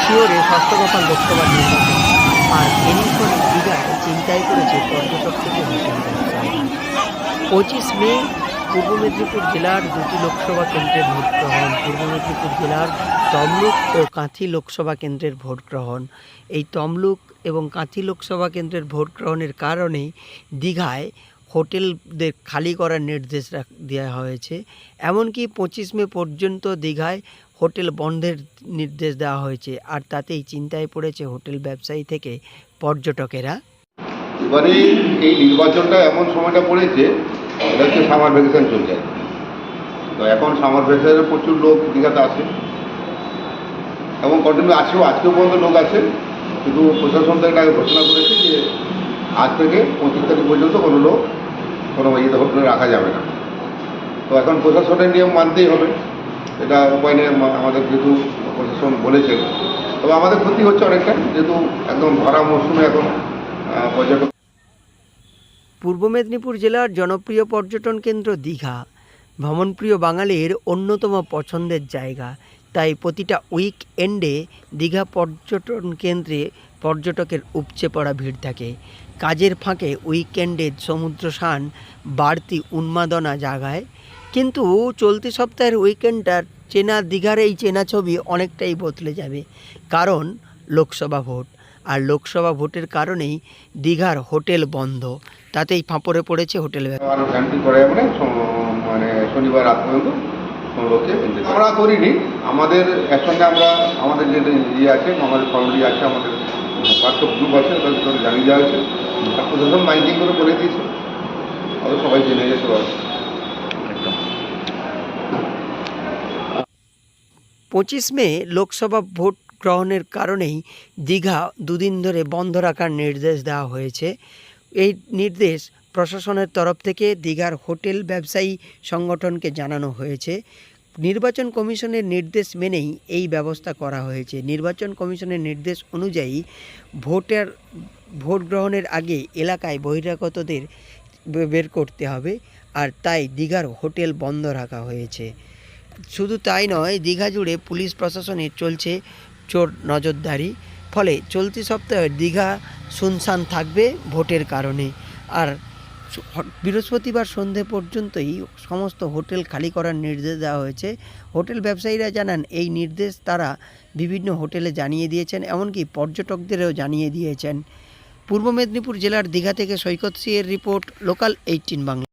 শিওরে ষষ্ঠ দফা লোকসভা নির্বাচন, আর এরই দীঘায় চিন্তায় করেছে পর্যটক থেকে হোটেল ব্যবসায়ী। 25 মে পূর্ব মেদিনীপুর জেলার দুটি লোকসভা কেন্দ্রের ভোট গ্রহণ। পূর্ব মেদিনীপুর জেলার তমলুক ও কাঁথি লোকসভা কেন্দ্রের ভোট গ্রহণ। এই তমলুক এবং কাঁথি লোকসভা কেন্দ্রের ভোট গ্রহণের কারণেই দীঘায় হোটেলদের খালি করার নির্দেশ দেওয়া হয়েছে। এমনকি 25 মে পর্যন্ত দীঘায় হোটেল বন্ধের নির্দেশ দেওয়া হয়েছে, আর তাতেই চিন্তায় পড়েছে হোটেল ব্যবসায়ী থেকে পর্যটকেরা। এবারে এই নির্বাচনটা এমন সময়টা পড়েছে, এটা হচ্ছে সামার ভ্যাকেশন চলছে। তো এখন সামার ভ্যাকেশনে প্রচুর লোক দীঘাতে আসে এবং কন্টিনিউ আজকেও পর্যন্ত লোক আছে। কিন্তু প্রশাসন থেকে আগে ঘোষণা করেছে যে আজ থেকে 25 তারিখ পর্যন্ত কোনো লোক কোনো ইয়েতে হোটেলে রাখা যাবে না। তো এখন প্রশাসনের নিয়ম মানতেই হবে, এটা উপায় নেই। আমাদের যেহেতু প্রশাসন বলেছেন, তবে আমাদের ক্ষতি হচ্ছে অনেকটা, যেহেতু একদম ভরা মরশুমে এখন পর্যটক। পূর্ব মেদিনীপুর জেলার জনপ্রিয় পর্যটন কেন্দ্র দীঘা ভ্রমণপ্রিয় বাঙালির অন্যতম পছন্দের জায়গা। তাই প্রতিটা উইকএন্ডে দীঘা পর্যটন কেন্দ্রে পর্যটকের উপচে পড়া ভিড় থাকে। কাজের ফাঁকে উইকএন্ডে সমুদ্র স্নান বাড়তি উন্মাদনা জাগায়। কিন্তু চলতি সপ্তাহের উইকেন্ডটার চেনা দীঘার এই চেনা ছবি অনেকটাই বদলে যাবে, কারণ লোকসভা ভোট। আর লোকসভা ভোটের কারণেই দীঘার হোটেল বন্ধ, তাতেই ফাঁপড়ে পড়েছে হোটেল আরও ক্যান্সেল করে মানে শনিবার রাত পর্যন্ত কোনো লোককে আমরা করিনি। আমাদের একসঙ্গে আমাদের যে ইয়ে আছে, আমাদের ফর্মালি আছে, আমাদের হোয়াটসঅ্যাপ গ্রুপ আছে, তাদের জানিয়ে দেওয়া হয়েছে। প্রশাসন মাইকিং করে দিয়েছে, তাদের সবাই জেনে গেছে। 25 মে লোকসভা ভোট গ্রহণের কারণেই দীঘা দুদিন ধরে বন্ধ রাখার নির্দেশ দেওয়া হয়েছে। এই নির্দেশ প্রশাসনের তরফ থেকে দীঘার হোটেল ব্যবসায়ী সংগঠনকে জানানো হয়েছে। নির্বাচন কমিশনের নির্দেশ মেনেই এই ব্যবস্থা করা হয়েছে। নির্বাচন কমিশনের নির্দেশ অনুযায়ী ভোট গ্রহণের আগে এলাকায় বহিরাগতদের বের করতে হবে, আর তাই দীঘার হোটেল বন্ধ রাখা হয়েছে। শুধু তাই নয়, দীঘা জুড়ে পুলিশ প্রশাসনের চলছে চোর নজরদারি। ফলে চলতি সপ্তাহে দীঘা শুনশান থাকবে ভোটের কারণে। আর বৃহস্পতিবার সন্ধে পর্যন্তই সমস্ত হোটেল খালি করার নির্দেশ দেওয়া হয়েছে। হোটেল ব্যবসায়ীরা জানান, এই নির্দেশ তারা বিভিন্ন হোটেলে জানিয়ে দিয়েছেন, এমনকি পর্যটকদেরও জানিয়ে দিয়েছেন। পূর্ব মেদিনীপুর জেলার দীঘা থেকে সৈকত সিংয়ের রিপোর্ট, লোকাল 18 বাংলা।